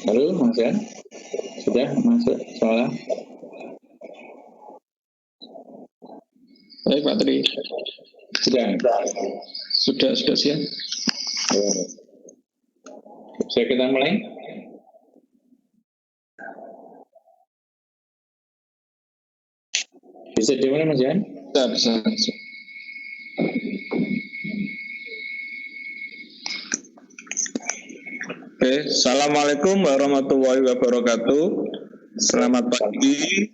Halo, Mas Yan? Sudah masuk soalnya? Baik, Pak Tri. Sudah siap? Bisa kita mulai? Bisa dimulai, Mas Yan? Bisa. Oke, Assalamualaikum warahmatullahi wabarakatuh. Selamat pagi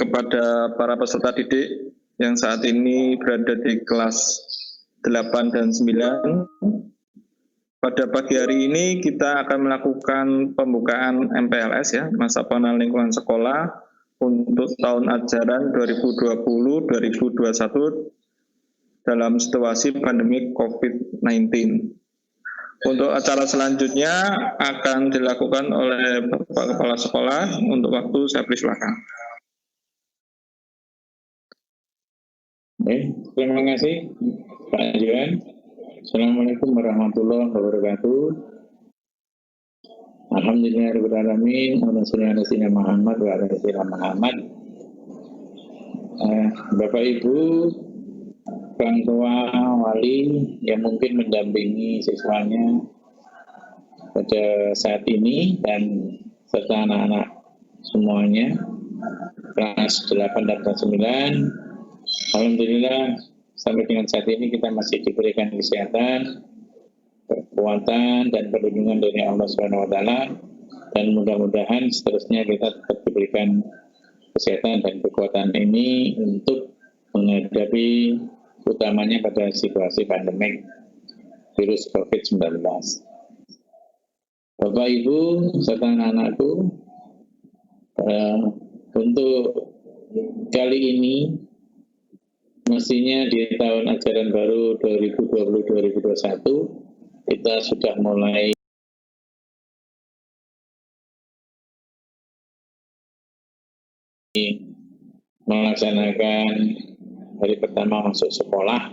kepada para peserta didik yang saat ini berada di kelas 8 dan 9. Pada pagi hari ini kita akan melakukan pembukaan MPLS ya, masa pengenalan lingkungan sekolah untuk tahun ajaran 2020-2021 dalam situasi pandemi COVID-19. Untuk acara selanjutnya akan dilakukan oleh Bapak Kepala Sekolah. Untuk waktu saya persilakan. Terima kasih Pak Johan. Assalamualaikum warahmatullahi wabarakatuh. Alhamdulillahirrahmanirrahim. Muhammad wa ala Muhammad. Bapak Ibu, orang tua, wali yang mungkin mendampingi siswanya pada saat ini dan serta anak-anak semuanya kelas 8 dan kelas 9. Alhamdulillah sampai dengan saat ini kita masih diberikan kesehatan, kekuatan dan perlindungan dari Allah SWT, dan mudah-mudahan seterusnya kita tetap diberikan kesehatan dan kekuatan ini untuk menghadapi utamanya pada situasi pandemik virus COVID-19. Bapak Ibu serta anak-anakku, untuk kali ini mestinya di tahun ajaran baru 2020-2021 kita sudah mulai melaksanakan hari pertama masuk sekolah.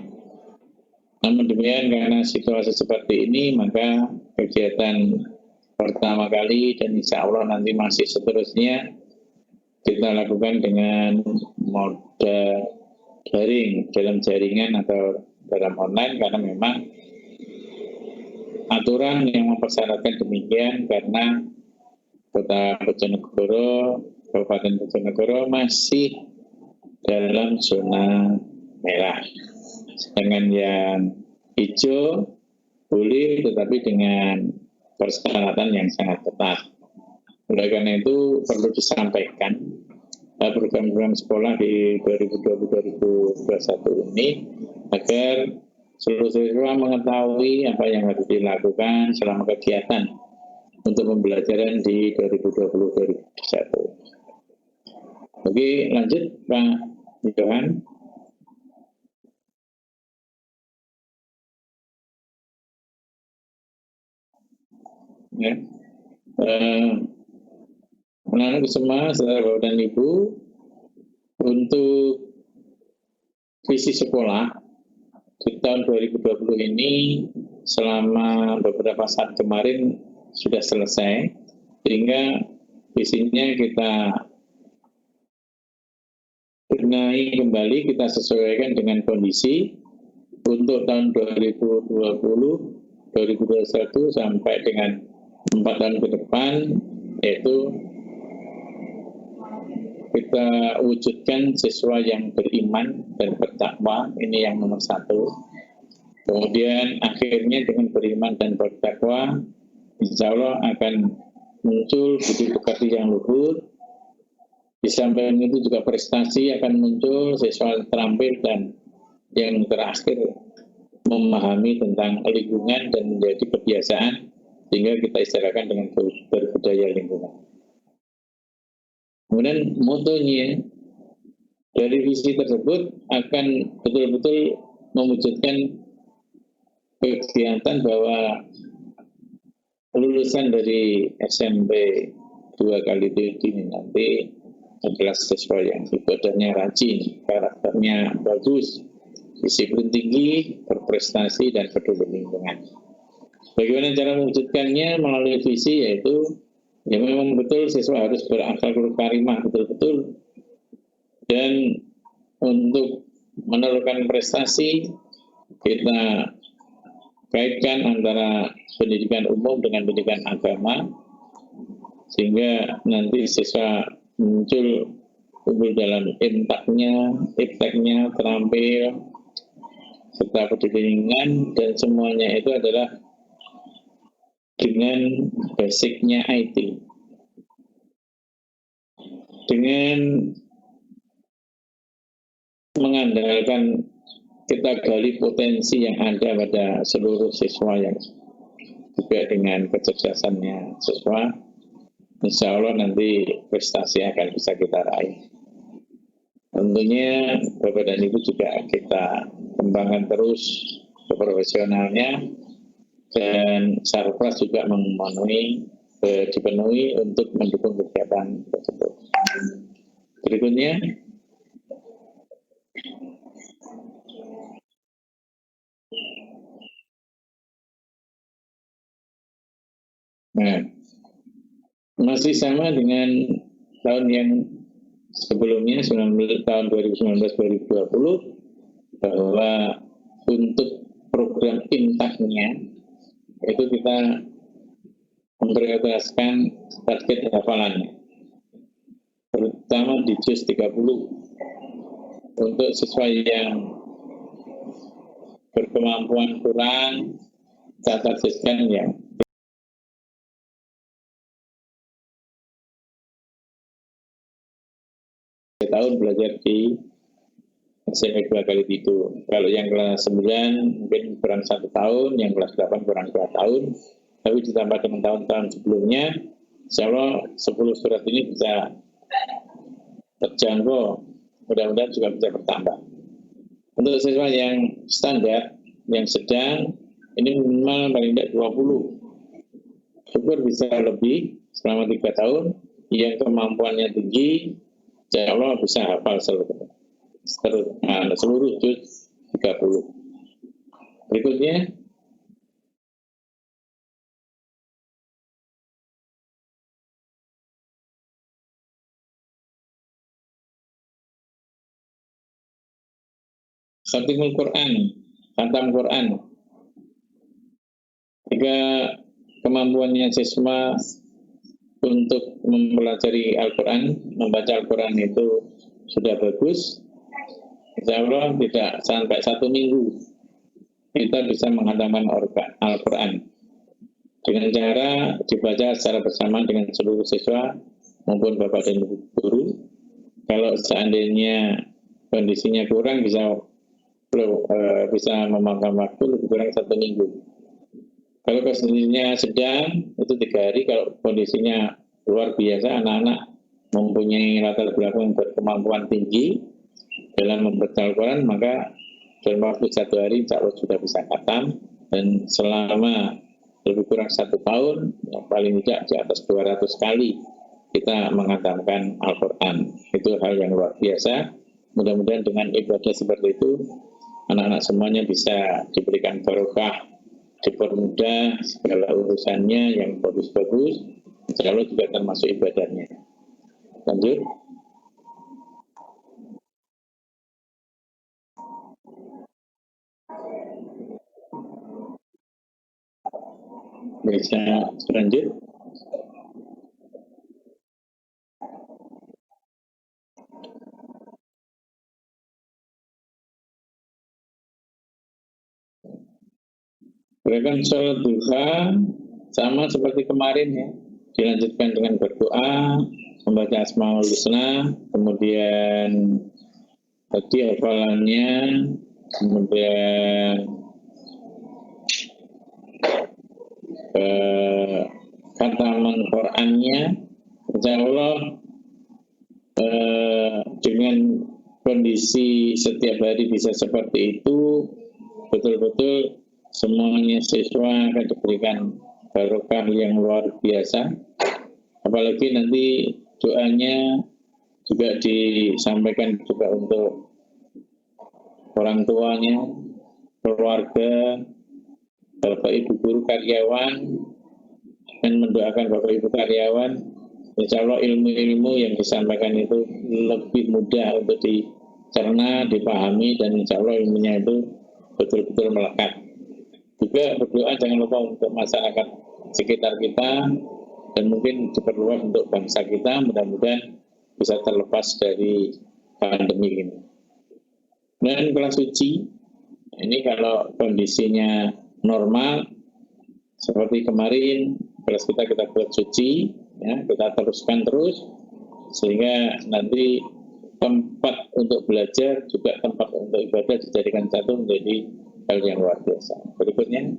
Namun demikian karena situasi seperti ini, maka kegiatan pertama kali dan insya Allah nanti masih seterusnya kita lakukan dengan mode daring dalam jaringan atau dalam online, karena memang aturan yang mempersyaratkan demikian karena Kota Bojonegoro, Kabupaten Bojonegoro masih dalam zona merah. Sedangkan yang hijau boleh, tetapi dengan persyaratan yang sangat ketat. Oleh karena itu perlu disampaikan program-program sekolah di 2020-2021 ini agar seluruh siswa mengetahui apa yang harus dilakukan selama kegiatan untuk pembelajaran di 2020-2021. Oke, lanjut Pak Johan. Ya. Anak-anak semua, saudara Bapak dan Ibu, untuk visi sekolah di tahun 2020 ini selama beberapa saat kemarin sudah selesai, sehingga visinya kita benahi kembali, kita sesuaikan dengan kondisi untuk tahun 2020-2021 sampai dengan 4 tahun ke depan, yaitu kita wujudkan siswa yang beriman dan bertakwa, ini yang nomor 1. Kemudian akhirnya dengan beriman dan bertakwa, insya Allah akan muncul budi pekerti yang luhur. Di samping itu juga prestasi akan muncul, siswa terampil, dan yang terakhir memahami tentang lingkungan dan menjadi kebiasaan, sehingga kita istilahkan dengan berbudaya lingkungan. Kemudian motonya dari visi tersebut akan betul-betul mewujudkan kegiatan bahwa lulusan dari SMP 2 kali ini nanti adalah siswa yang ibadahnya rajin, karakternya bagus, disiplin tinggi, berprestasi, dan peduli lingkungan. Bagaimana cara mewujudkannya? Melalui visi, yaitu Ya memang betul siswa harus berakhlakul karimah betul-betul, dan untuk menurunkan prestasi kita kaitkan antara pendidikan umum dengan pendidikan agama, sehingga nanti siswa muncul unggul dalam ipteknya terampil, serta pendidikan, dan semuanya itu adalah dengan basicnya IT. Dengan mengandalkan kita gali potensi yang ada pada seluruh siswa yang juga dengan kecerdasannya siswa, insya Allah nanti prestasi akan bisa kita raih. Tentunya Bapak dan Ibu juga kita kembangkan terus keprofesionalnya, dan Sarpras juga dipenuhi untuk mendukung kegiatan tersebut. Berikutnya, nah, masih sama dengan tahun yang sebelumnya, tahun 2019-2020, bahwa untuk program intaknya itu kita memprioritaskan target hafalannya, terutama di JUS 30 untuk siswa yang berkemampuan kurang, kita targetkan yang tahun belajar di SMP 2 kali itu. Kalau yang kelas 9 mungkin kurang 1 tahun, yang kelas 8 kurang 2 tahun, tapi ditambah dengan tahun-tahun sebelumnya, insya Allah 10 surat ini bisa terjangkau, mudah-mudahan juga bisa bertambah. Untuk siswa yang standar, yang sedang, ini minimal paling tidak 20. Syukur bisa lebih selama 3 tahun, yang kemampuannya tinggi, insya Allah bisa hafal seluruh juz 30. Berikutnya, khatimul Quran, khatam Quran. Jika kemampuannya siswa untuk mempelajari Al-Quran, membaca Al-Quran itu sudah bagus, insya Allah tidak sampai 1 minggu kita bisa menghatamkan Al-Quran dengan cara dibaca secara bersamaan dengan seluruh siswa maupun bapak dan ibu guru. Kalau seandainya kondisinya kurang, bisa memakan waktu lebih kurang 1 minggu. Kalau kondisinya sedang, itu 3 hari. Kalau kondisinya luar biasa, anak-anak mempunyai latar belakang berkemampuan tinggi dalam membaca Al-Quran, maka dalam waktu 1 hari insya Allah sudah bisa khatam, dan selama lebih kurang 1 tahun, yang paling tidak di atas 200 kali kita menghatamkan Al-Quran. Itu hal yang luar biasa. Mudah-mudahan dengan ibadah seperti itu, anak-anak semuanya bisa diberikan barokah, dipermudah segala urusannya yang bagus-bagus, insya Allah juga termasuk ibadahnya. Lanjut. Bisa lanjut. Gerakan sholat duha sama seperti kemarin ya, dilanjutkan dengan berdoa, membaca Asmaul Husna, kemudian tadi hafalannya, kemudian khataman Qurannya, insya Allah dengan kondisi setiap hari bisa seperti itu, betul-betul semuanya siswa akan diberikan barokah yang luar biasa. Apalagi nanti doanya juga disampaikan juga untuk orang tuanya, keluarga, bapak ibu guru, karyawan, dan mendoakan Bapak Ibu karyawan, insya Allah ilmu-ilmu yang disampaikan itu lebih mudah untuk dicerna, dipahami, dan insya Allah ilmunya itu betul-betul melekat. Juga berdoa jangan lupa untuk masyarakat sekitar kita, dan mungkin diperluas untuk bangsa kita, mudah-mudahan bisa terlepas dari pandemi ini. Dan kelas suci, ini kalau kondisinya normal, seperti kemarin, kelas kita buat suci, ya, kita teruskan terus, sehingga nanti tempat untuk belajar, juga tempat untuk ibadah dijadikan satu menjadi hal yang luar biasa. Berikutnya.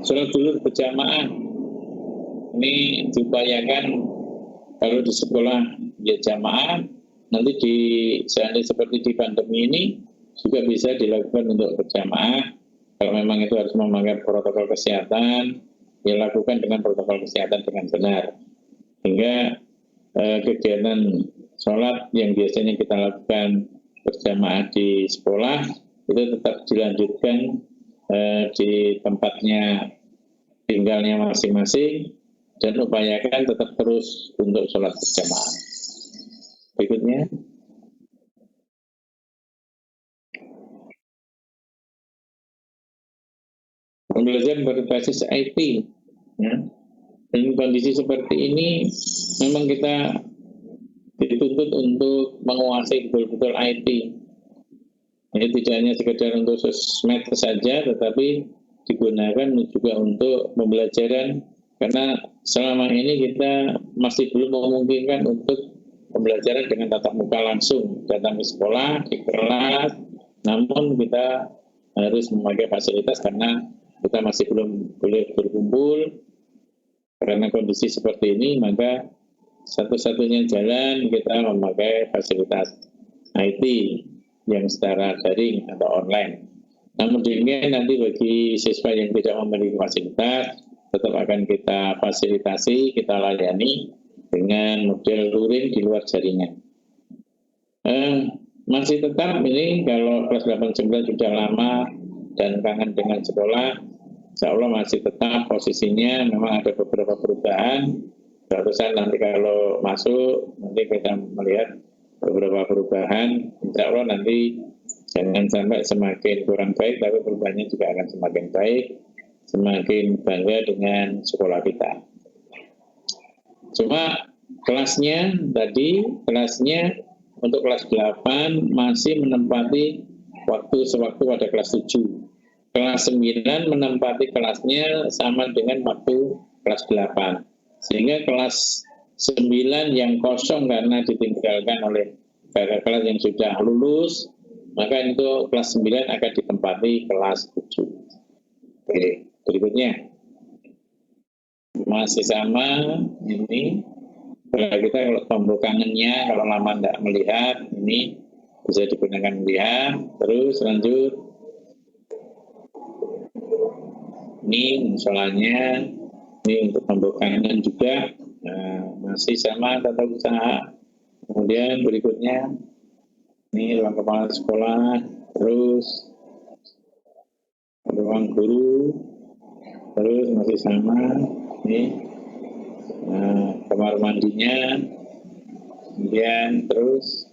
Sholat dulu berjamaah, ini diupayakan kalau di sekolah ya jamaah, nanti di seperti di pandemi ini juga bisa dilakukan untuk berjamaah. Kalau memang itu harus memakai protokol kesehatan, ya lakukan dengan protokol kesehatan dengan benar. Hingga kegiatan sholat yang biasanya kita lakukan berjamaah di sekolah itu tetap dilanjutkan di tempatnya tinggalnya masing-masing, dan upayakan tetap terus untuk sholat berjamaah. Berikutnya. Pembelajaran berbasis IT. Ya. Dan kondisi seperti ini, memang kita dituntut untuk menguasai betul-betul IT. Ini tidak hanya sekedar untuk sosmed saja, tetapi digunakan juga untuk pembelajaran, karena selama ini kita masih belum memungkinkan untuk pembelajaran dengan tatap muka langsung, datang ke sekolah, di kelas, namun kita harus memakai fasilitas karena kita masih belum boleh berkumpul. Karena kondisi seperti ini, maka satu-satunya jalan kita memakai fasilitas IT yang secara daring atau online. Namun demikian nanti bagi siswa yang tidak memiliki fasilitas, tetap akan kita fasilitasi, kita layani dengan model luring di luar jaringan. Masih tetap ini kalau kelas 8-9 sudah lama dan kangen dengan sekolah, insya Allah masih tetap posisinya, memang ada beberapa perubahan. Ratusan nanti kalau masuk, nanti kita melihat beberapa perubahan, insya Allah nanti jangan sampai semakin kurang baik, tapi perubahannya juga akan semakin baik, semakin bangga dengan sekolah kita. Cuma kelasnya untuk kelas 8 masih menempati waktu sewaktu pada kelas 7. Kelas 9 menempati kelasnya sama dengan waktu kelas 8. Sehingga kelas 9 yang kosong karena ditinggalkan oleh kakak kelas yang sudah lulus, maka itu kelas 9 akan ditempati kelas 7. Oke, berikutnya. Masih sama ini. Kalau kita kalau tombol kangennya, kalau lama tidak melihat, ini bisa digunakan melihat. Terus lanjut. Ini musolanya, ini untuk tombol kangen juga. Nah, masih sama tata usaha. Kemudian berikutnya, ini ruang kepala sekolah, terus ruang guru, terus masih sama. Ini kamar mandinya, kemudian terus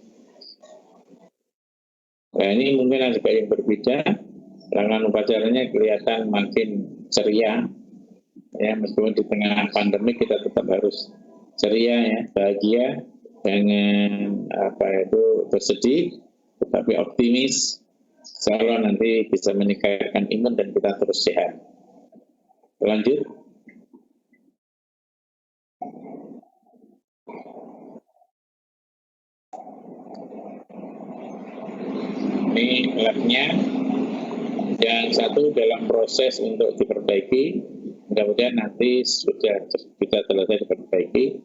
ini mungkin ada yang berbeda. Rangkaian upacaranya kelihatan makin ceria, ya, meskipun di tengah pandemi kita tetap harus ceria, ya, bahagia, jangan bersedih, tetapi optimis. Insya Allah nanti bisa meningkatkan imun dan kita terus sehat. Lanjut. Ini labnya, yang satu dalam proses untuk diperbaiki, mudah-mudahan nanti sudah bisa selesai diperbaiki.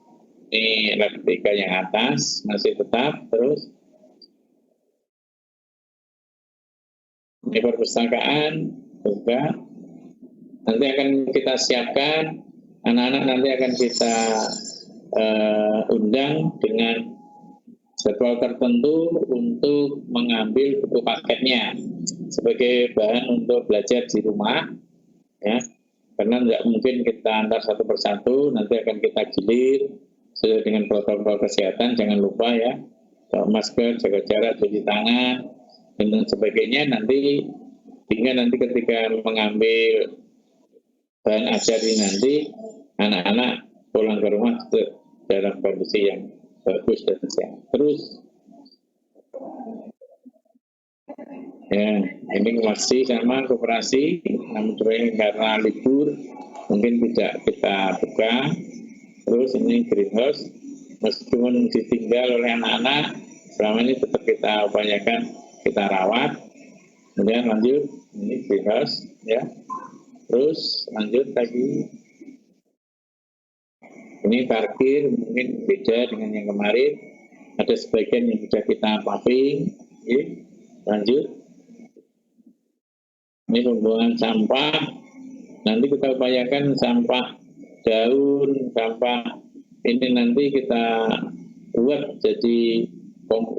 Ini lab 3 yang atas masih tetap terus. Ini perpustakaan juga nanti akan kita siapkan, anak-anak nanti akan kita undang dengan jadwal tertentu untuk mengambil buku paketnya sebagai bahan untuk belajar di rumah, ya. Karena tidak mungkin kita antar satu persatu, nanti akan kita gilir sesuai dengan protokol kesehatan. Jangan lupa ya, bawa masker, jaga jarak, cuci tangan, dan sebagainya. Nanti hingga nanti ketika mengambil bahan ajar ini nanti anak-anak pulang ke rumah dalam kondisi yang bagus dan sehat. Terus ya, ini masih sama koperasi, namun karena libur mungkin tidak kita buka. Terus ini greenhouse, meskipun ditinggal oleh anak-anak, selama ini tetap kita upayakan kita rawat. Kemudian lanjut, ini greenhouse, ya. Terus lanjut lagi, ini parkir mungkin beda dengan yang kemarin. Ada sebagian yang sudah kita paving, ya. Lanjut. Ini pembuangan sampah, nanti kita upayakan sampah daun, sampah ini nanti kita buat jadi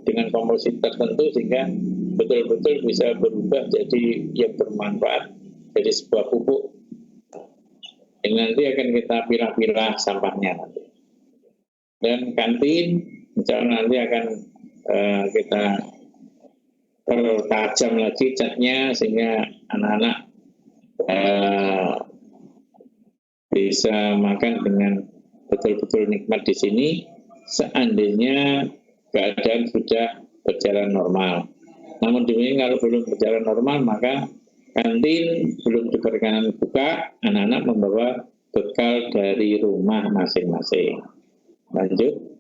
dengan komposisi tertentu sehingga betul-betul bisa berubah jadi yang bermanfaat, jadi sebuah pupuk. Ini nanti akan kita pilah-pilah sampahnya nanti. Dan kantin, misalnya nanti akan kita pertajam lagi catnya sehingga anak-anak bisa makan dengan betul-betul nikmat di sini seandainya keadaan sudah berjalan normal. Namun demikian kalau belum berjalan normal maka kantin belum diperkenan buka, anak-anak membawa bekal dari rumah masing-masing. Lanjut.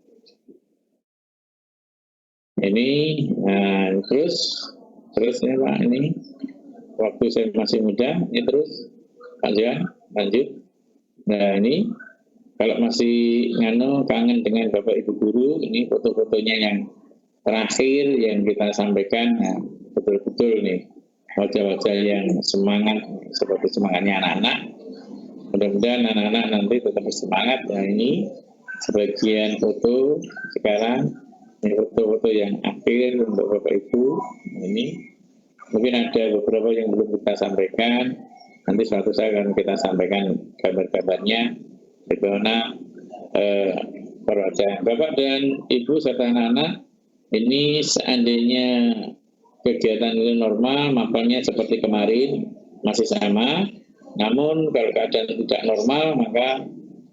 Ini terus ya Pak, ini waktu saya masih muda, ini terus lanjut. Nah ini kalau masih kangen dengan Bapak Ibu Guru, ini foto-fotonya yang terakhir yang kita sampaikan, nah, betul-betul nih wajah-wajah yang semangat seperti semangatnya anak-anak. Mudah-mudahan anak-anak nanti tetap bersemangat. Nah ini sebagian foto sekarang, ini foto-foto yang akhir untuk Bapak Ibu. Ini mungkin ada beberapa yang belum kita sampaikan. Nanti suatu saat akan kita sampaikan gambar-gambarnya bagaimana perwajahan Bapak dan Ibu serta anak-anak. Ini seandainya kegiatan itu normal, mapelnya seperti kemarin masih sama. Namun kalau keadaan tidak normal, maka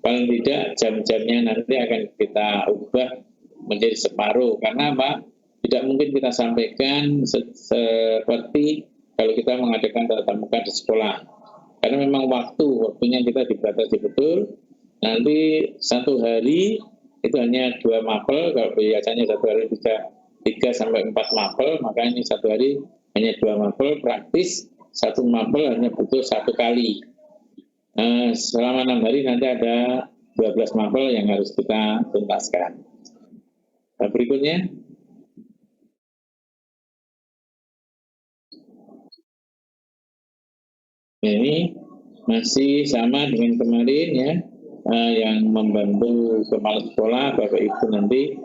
paling tidak jam-jamnya nanti akan kita ubah menjadi separuh. Karena apa? Tidak mungkin kita sampaikan seperti kalau kita mengadakan tatap muka di sekolah. Karena memang waktunya kita dibatasi betul. Nanti satu hari itu hanya 2 mapel, kalau biasanya satu hari bisa 3-4 mapel, maka ini satu hari hanya 2 mapel, praktis satu mapel hanya butuh 1 kali. Selama 6 hari nanti ada 12 mapel yang harus kita tuntaskan. Nah, berikutnya. Ini masih sama dengan kemarin ya, yang membantu kepala sekolah, Bapak Ibu nanti,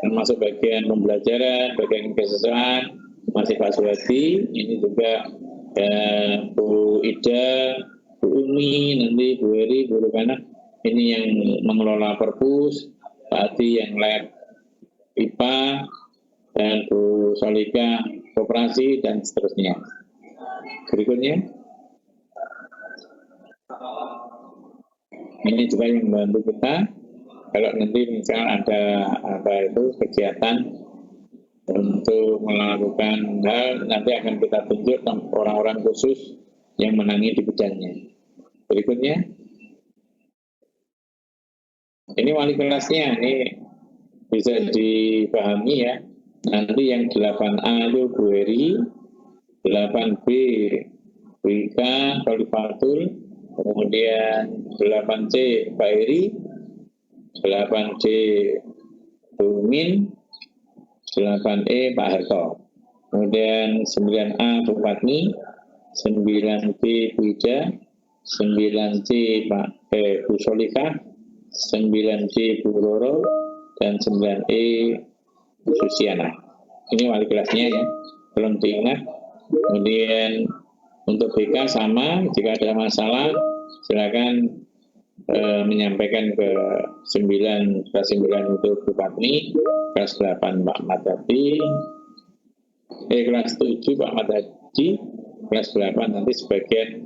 termasuk bagian pembelajaran, bagian kesejahteraan, masih Pak Suwadi, ini juga Bu Ida, Bu Umi, nanti Bu Eri, Bu Rukana, ini yang mengelola perpus, Pak Adi yang lab IPA, dan Bu Solika koperasi, dan seterusnya. Berikutnya. Ini juga yang membantu kita. Kalau nanti misalnya ada kegiatan untuk melakukan hal, nanti akan kita tunjuk orang-orang khusus yang menangani di bidangnya. Berikutnya, ini wali kelasnya, ini bisa dipahami ya. Nanti yang 8A itu Bu Eri, 8B Bu Ika, Khalifatul, kemudian 8C Pak Eri, 8D Bu Min, 8E Pak Harto, kemudian 9A Bu Fatmi, 9B Bu Ida, 9C Bu Solika, 9C Bu Roro, dan 9E Susiana. Ini wali kelasnya ya, belum diingat. Kemudian untuk BK sama, jika ada masalah silakan menyampaikan ke kelas 9 itu Bu Patni, kelas 8 Pak Madadi, kelas 7 Pak Madadi, kelas 8 nanti sebagian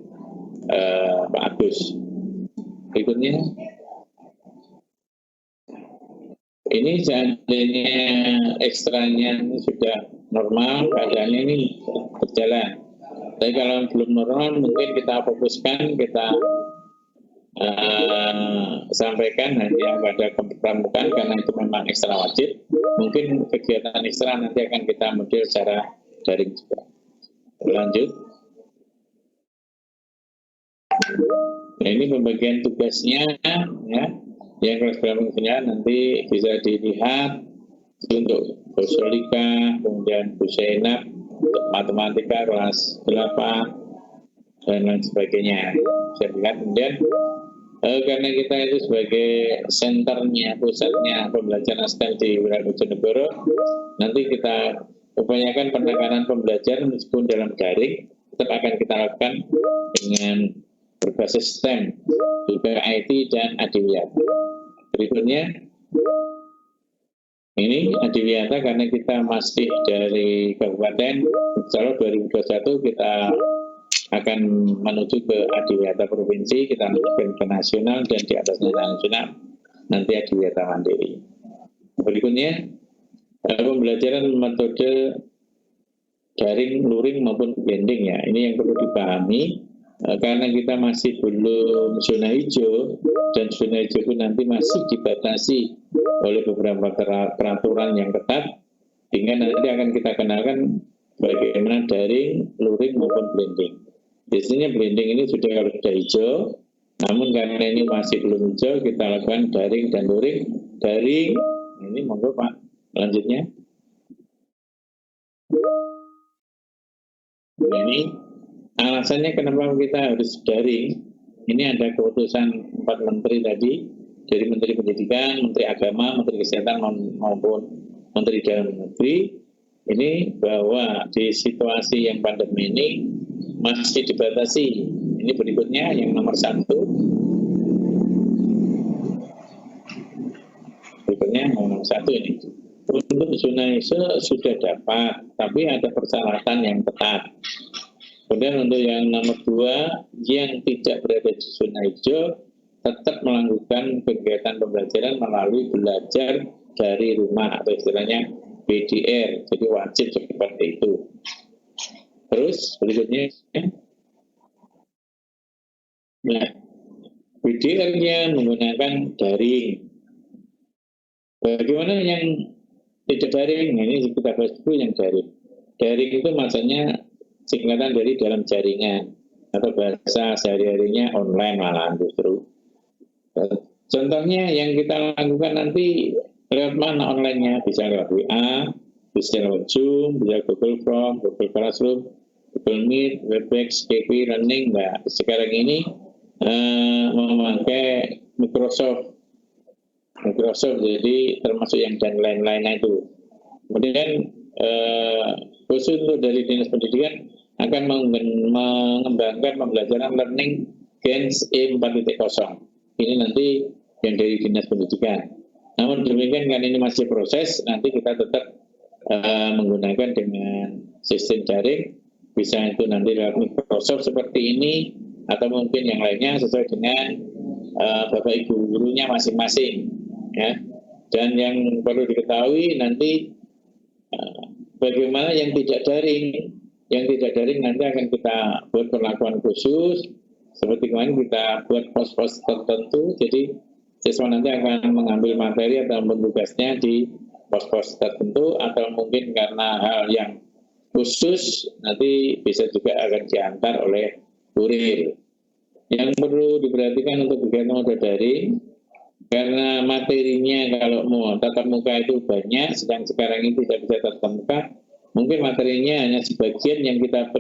Pak Agus. Berikutnya, ini seandainya ekstranya sudah normal, keadaannya ini berjalan. Tapi kalau belum normal, mungkin kita fokuskan, kita sampaikan hanya pada kepramukaan karena itu memang ekstra wajib. Mungkin kegiatan ekstra nanti akan kita model secara daring juga. Lanjut. Nah, ini pembagian tugasnya ya. Yang kelas berapa nanti bisa dilihat untuk Bu Solika, kemudian Bu Zainab untuk matematika kelas 8 dan lain sebagainya. Bisa dilihat kemudian karena kita itu sebagai senternya, pusatnya pembelajaran STEM di Wilayah Bojonegoro, nanti kita upayakan penekanan pembelajaran meskipun dalam daring tetap akan kita lakukan dengan berbasis STEM, juga IT dan Adiwiyata. Berikutnya, ini Adiwiyata karena kita masih dari Kabupaten, insya Allah 2021 kita akan menuju ke Adiwiyata Provinsi, kita lanjutkan ke nasional dan di atasnya nasional, nanti Adiwiyata Mandiri. Berikutnya, pembelajaran metode daring, luring maupun blending ya, ini yang perlu dipahami. Karena kita masih belum zona hijau dan zona hijau itu nanti masih dibatasi oleh beberapa peraturan yang ketat, sehingga nanti akan kita kenalkan bagaimana daring, luring maupun blending. Biasanya blending ini sudah hijau, namun karena ini masih belum hijau, kita lakukan daring dan luring. Daring, ini monggo Pak, selanjutnya. Ini alasannya kenapa kita harus daring. Ini ada keputusan 4 menteri tadi, dari Menteri Pendidikan, Menteri Agama, Menteri Kesehatan maupun Menteri Dalam Negeri. Ini bahwa di situasi yang pandemi ini masih dibatasi. Ini berikutnya yang nomor 1. Berikutnya nomor 1 ini. Untuk zona hijau sudah dapat, tapi ada persyaratan yang ketat. Kemudian untuk yang nomor 2, yang tidak berada di zona hijau tetap melakukan kegiatan pembelajaran melalui belajar dari rumah atau istilahnya BDR, jadi wajib seperti itu. Terus berikutnya, nah BDR-nya menggunakan daring. Bagaimana yang tidak daring? Nah, ini kita bahas dulu yang daring. Daring itu maksudnya singkatan dari dalam jaringan atau bahasa sehari-harinya online malahan justru. Contohnya yang kita lakukan nanti lewat mana online-nya? Bisa lewat WA, bisa lewat Zoom, bisa Google Form, Google Classroom, Google Meet, Webex, KP, Learning. Nah, sekarang ini memakai Microsoft, jadi termasuk yang dan lain-lainnya itu. Kemudian khusus untuk dari Dinas Pendidikan akan mengembangkan pembelajaran learning Gens E4.0. Ini nanti yang dari Dinas Pendidikan. Namun demikian kan ini masih proses, nanti kita tetap menggunakan dengan sistem daring, bisa itu nanti lewat Microsoft seperti ini, atau mungkin yang lainnya sesuai dengan Bapak Ibu gurunya masing-masing. Ya. Dan yang perlu diketahui nanti bagaimana yang tidak daring. Yang tidak daring nanti akan kita buat perlakuan khusus, seperti kemarin kita buat pos-pos tertentu, jadi siswa nanti akan mengambil materi atau tugasnya di pos-pos tertentu, atau mungkin karena hal yang khusus nanti bisa juga akan diantar oleh kurir. Yang perlu diperhatikan untuk kegiatan model daring, karena materinya kalau mau tatap muka itu banyak, sedang sekarang ini tidak bisa tatap muka, mungkin materinya hanya sebagian yang kita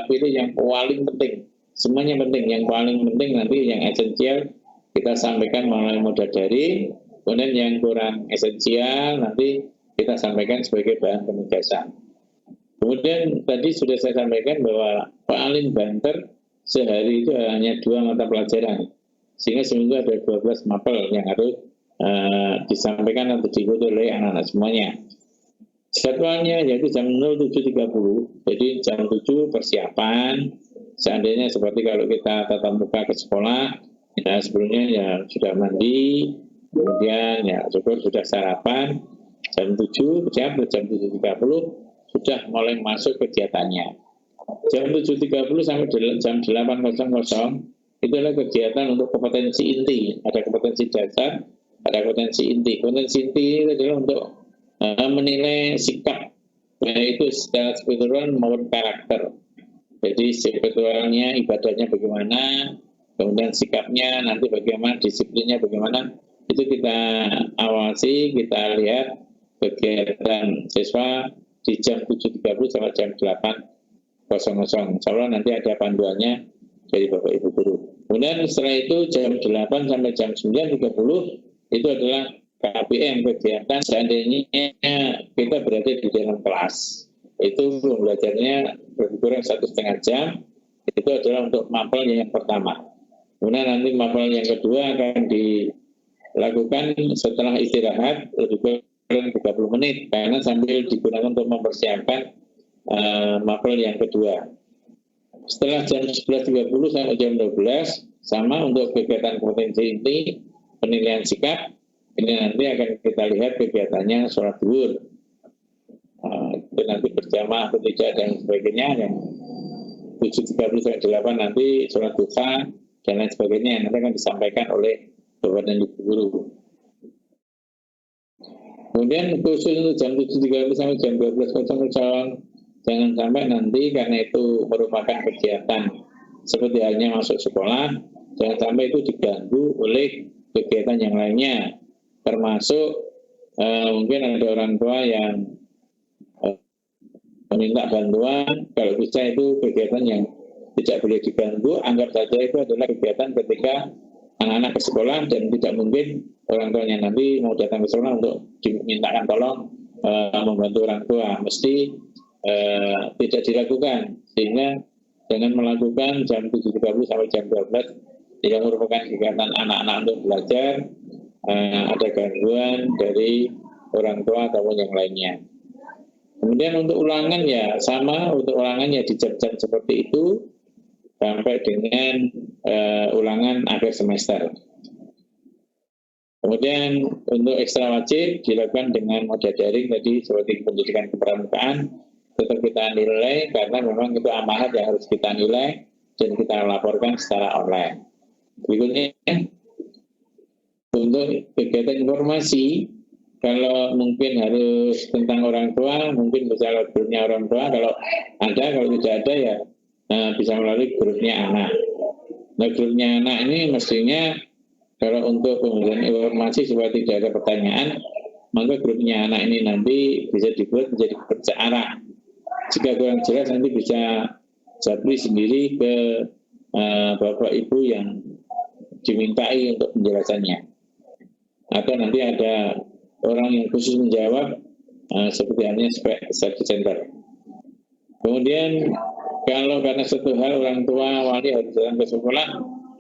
pilih yang paling penting. Semuanya penting, yang paling penting nanti yang esensial kita sampaikan melalui modal daring, kemudian yang kurang esensial nanti kita sampaikan sebagai bahan penugasan. Kemudian tadi sudah saya sampaikan bahwa paling banter sehari itu hanya 2 mata pelajaran, sehingga seminggu ada 12 mapel yang harus disampaikan atau diikuti oleh anak-anak semuanya. Jadwalnya yaitu jam 07.30, jadi jam 7 persiapan. Seandainya seperti kalau kita tatap muka ke sekolah, ya sebelumnya ya sudah mandi, kemudian ya syukur sudah sarapan, jam 7 jam 7.30 sudah mulai masuk kegiatannya. Jam 7.30 sampai jam 8.00 itu adalah kegiatan untuk kompetensi inti. Ada kompetensi dasar, ada kompetensi inti. Kompetensi inti itu adalah untuk menilai sikap, yaitu secara spiritual maupun karakter. Jadi spiritualnya, ibadahnya bagaimana, kemudian sikapnya nanti bagaimana, disiplinnya bagaimana, itu kita awasi, kita lihat kegiatan siswa di jam 7.30 sampai jam 8.00. Insya Allah nanti ada panduannya dari Bapak Ibu Guru. Kemudian setelah itu jam 8 sampai jam 9.30 itu adalah KPM, kegiatan seandainya kita berada di dalam kelas. Itu belajarnya lebih kurang 1,5 jam, itu adalah untuk mapel yang pertama. Kemudian nanti mapel yang kedua akan dilakukan setelah istirahat lebih kurang 30 menit, karena sambil digunakan untuk mempersiapkan mapel yang kedua. Setelah jam 11.30 sampai jam 12, sama untuk kegiatan kompetensi inti, penilaian sikap. Ini nanti akan kita lihat kegiatannya sholat zuhur. Itu nanti berjamaah atau tidak dan sebagainya. Yang 7.30 sampai 8 nanti sholat duha dan lain sebagainya. Nanti akan disampaikan oleh Bapak dan Ibu Guru. Kemudian khusus untuk jam 7.30 sampai jam 12.00, jangan sampai nanti karena itu merupakan kegiatan seperti halnya masuk sekolah, jangan sampai itu diganggu oleh kegiatan yang lainnya. Termasuk mungkin ada orang tua yang meminta bantuan, kalau bisa itu kegiatan yang tidak boleh diganggu, anggap saja itu adalah kegiatan ketika anak-anak ke sekolah dan tidak mungkin orang tuanya nanti mau datang ke sekolah untuk dimintakan tolong membantu orang tua, mesti tidak dilakukan, sehingga jangan melakukan jam 7.30 sampai jam 12 yang merupakan kegiatan anak-anak untuk belajar, ada gangguan dari orang tua ataupun yang lainnya. Kemudian untuk ulangan ya sama, untuk ulangan ya di jam-jam seperti itu sampai dengan ulangan akhir semester. Kemudian untuk ekstra wajib dilakukan dengan moda daring tadi seperti pendidikan kepramukaan, tetap kita nilai karena memang itu amanat yang harus kita nilai dan kita laporkan secara online. Berikutnya untuk kegiatan informasi, kalau mungkin harus tentang orang tua, mungkin bisa lewat grupnya orang tua. Kalau tidak ada ya bisa melalui grupnya anak. Nah, grupnya anak ini mestinya kalau untuk pemberian informasi supaya tidak ada pertanyaan, maka grupnya anak ini nanti bisa dibuat menjadi bersearah. Jika kurang jelas nanti bisa japri sendiri ke Bapak Ibu yang dimintai untuk penjelasannya. Atau nanti ada orang yang khusus menjawab seperti halnya study center. Kemudian kalau karena satu hal orang tua wali harus datang ke sekolah,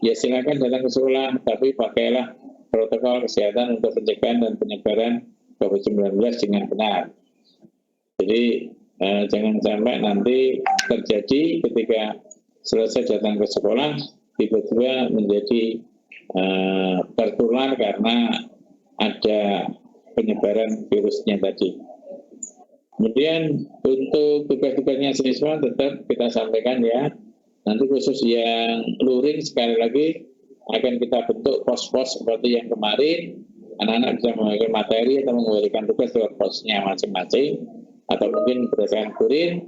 ya silakan datang ke sekolah, tapi pakailah protokol kesehatan untuk pencegahan dan penyebaran COVID-19 dengan benar. Jadi jangan sampai nanti terjadi ketika selesai datang ke sekolah tiba-tiba menjadi tertular karena ada penyebaran virusnya tadi. Kemudian untuk tugas-tugasnya siswa tetap kita sampaikan ya. Nanti khusus yang luring sekali lagi akan kita bentuk pos-pos seperti yang kemarin. Anak-anak bisa mengambil materi atau memberikan tugas lewat posnya masing-masing. Atau mungkin berdasarkan kurir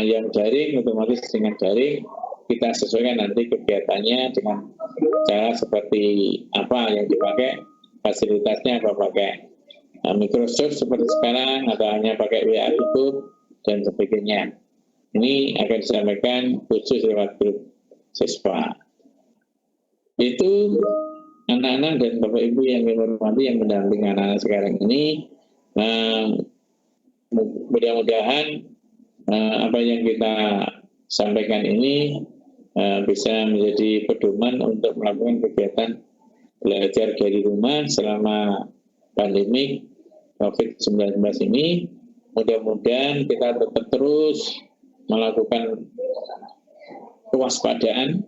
yang daring, otomatis dengan daring kita sesuaikan nanti kegiatannya dengan cara seperti apa yang dipakai, fasilitasnya apa pakai Microsoft seperti sekarang atau hanya pakai WA YouTube dan sebagainya. Ini akan disampaikan khusus lewat grup siswa. Itu anak-anak dan Bapak Ibu yang menghormati yang mendampingi anak-anak sekarang ini, Mudah-mudahan apa yang kita sampaikan ini bisa menjadi pedoman untuk melakukan kegiatan belajar dari rumah selama pandemi COVID-19 ini. Mudah-mudahan kita tetap terus melakukan kewaspadaan,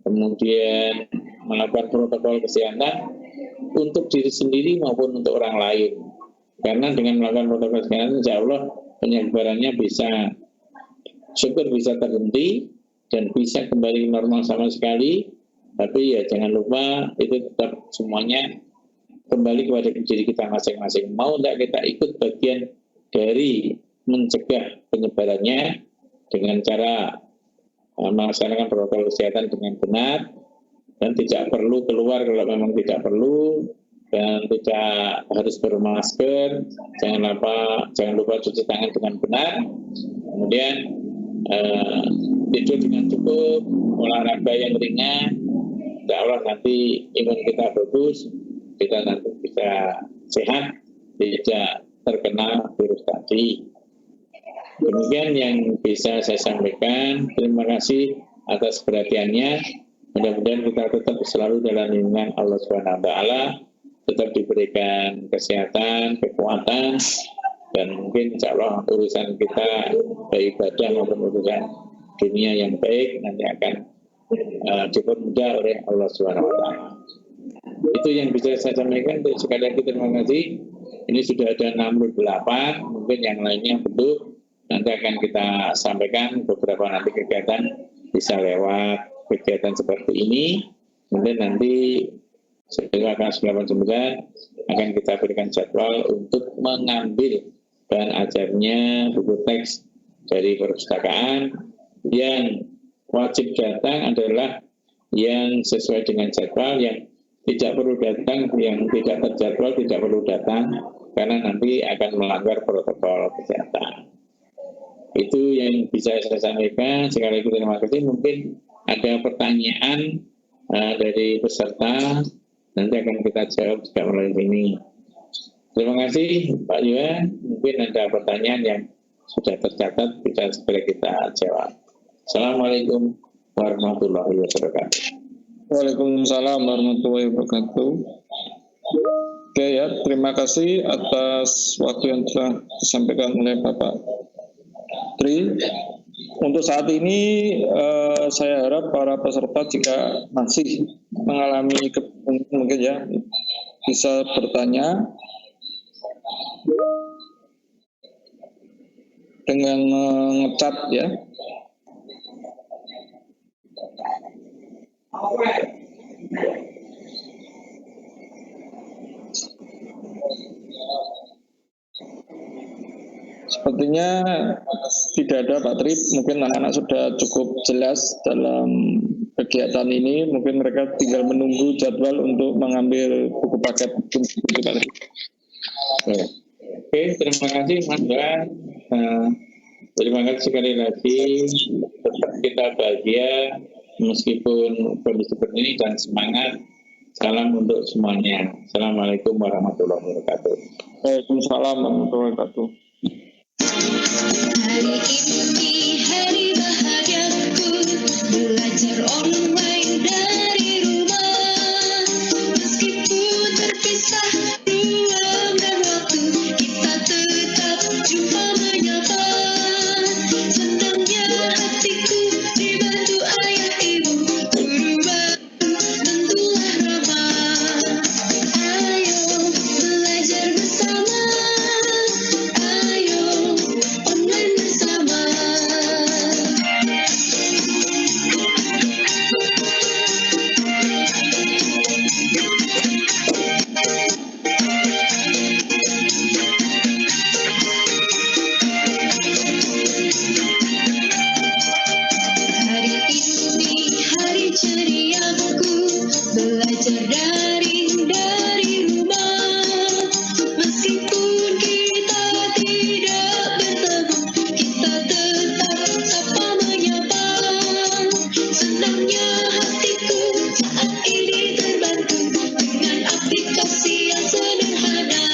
kemudian melakukan protokol kesehatan untuk diri sendiri maupun untuk orang lain. Karena dengan melakukan protokol kesehatan, insya Allah penyebarannya bisa terhenti dan bisa kembali normal sama sekali. Tapi ya jangan lupa itu tetap semuanya kembali kepada diri kita masing-masing. Mau tidak kita ikut bagian dari mencegah penyebarannya dengan cara melaksanakan protokol kesehatan dengan benar dan tidak perlu keluar kalau memang tidak perlu, dan tidak harus bermasker, jangan lupa cuci tangan dengan benar, kemudian tidur dengan cukup, olahraga yang ringan, insya Allah nanti imun kita bagus, kita nanti bisa sehat, tidak terkena virus tadi. Demikian yang bisa saya sampaikan. Terima kasih atas perhatiannya. Mudah-mudahan kita tetap selalu dalam lindungan Allah SWT, tetap diberikan kesehatan, kekuatan, dan mungkin insya Allah urusan kita baik ibadah maupun urusan dunia yang baik nanti akan dipermudah oleh Allah SWT. Itu yang bisa saya sampaikan. Sekali lagi terima kasih. Ini sudah ada 68, mungkin yang lainnya belum. Nanti akan kita sampaikan beberapa nanti kegiatan bisa lewat kegiatan seperti ini. Kemudian nanti setelah kelas 89 akan kita berikan jadwal untuk mengambil bahan ajarnya buku teks dari perpustakaan. Yang wajib datang adalah yang sesuai dengan jadwal, yang tidak perlu datang, yang tidak terjadwal tidak perlu datang, karena nanti akan melanggar protokol kesehatan. Itu yang bisa saya sampaikan. Sekali lagi terima kasih. Mungkin ada pertanyaan dari peserta, nanti akan kita jawab juga melalui ini. Terima kasih Pak Yuan. Mungkin ada pertanyaan yang sudah tercatat, bisa segera kita jawab. Assalamualaikum warahmatullahi wabarakatuh. Waalaikumsalam warahmatullahi wabarakatuh. Oke ya, terima kasih atas waktu yang telah disampaikan oleh Bapak Tri. Untuk saat ini saya harap para peserta jika masih mengalami mungkin ya bisa bertanya dengan mengecat ya. Sepertinya tidak ada Pak Tri, mungkin anak-anak sudah cukup jelas dalam kegiatan ini, mungkin mereka tinggal menunggu jadwal untuk mengambil buku paket. Oke, terima kasih Mas Bang. Terima kasih sekali lagi. Tetap kita bahagia meskipun kondisi seperti ini dan semangat. Salam untuk semuanya. Assalamualaikum warahmatullahi wabarakatuh. Waalaikumsalam warahmatullahi wabarakatuh. Hari ini hari bahagiaku, belajar online dari rumah. Meskipun terpisah ruang dan waktu, kita tetap jumpa menyapa. Senangnya hatiku dibantu ayah ibu, guru baru tentulah ramah. Ayo belajar bersama. Belajar daring dari rumah. Meskipun kita tidak bertemu, kita tetap sapa menyapa. Senangnya hatiku saat ini terbantu dengan aplikasi yang sederhana.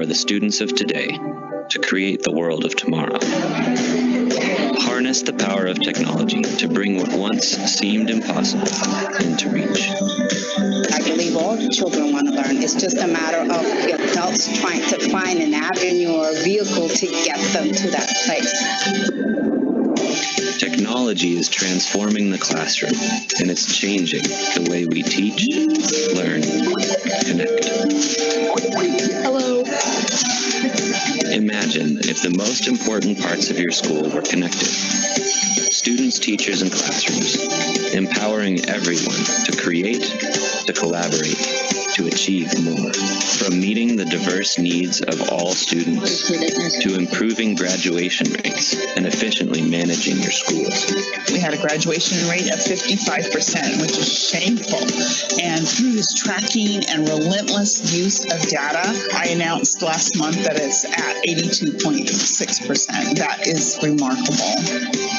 empower the students of today to create the world of tomorrow. Harness the power of technology to bring what once seemed impossible into reach. I believe all the children want to learn. It's just a matter of the adults trying to find an avenue or a vehicle to get them to that place. Technology is transforming the classroom, and it's changing the way we teach, learn, connect. Hello. Imagine if the most important parts of your school were connected. Students, teachers, and classrooms, empowering everyone to create, to collaborate, to achieve more. From meeting the diverse needs of all students, to improving graduation rates and efficiently managing your schools. We had a graduation rate of 55%, which is shameful. And through this tracking and relentless use of data, I announced last month that it's at 82.6%. That is remarkable.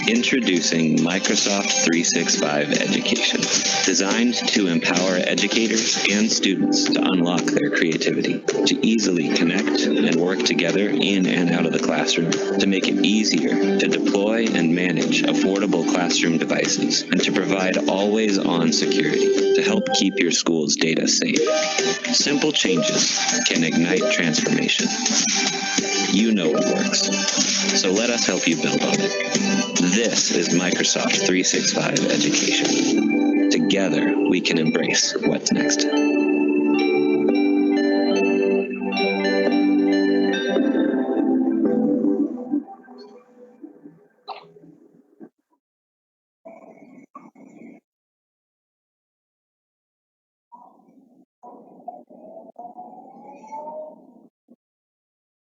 Introducing Microsoft 365 Education, designed to empower educators and students to unlock their creativity, to easily connect and work together in and out of the classroom, to make it easier to deploy and manage affordable classroom devices, and to provide always-on security to help keep your school's data safe. Simple changes can ignite transformation. You know what works, so let us help you build on it. This is Microsoft 365 Education. Together, we can embrace what's next.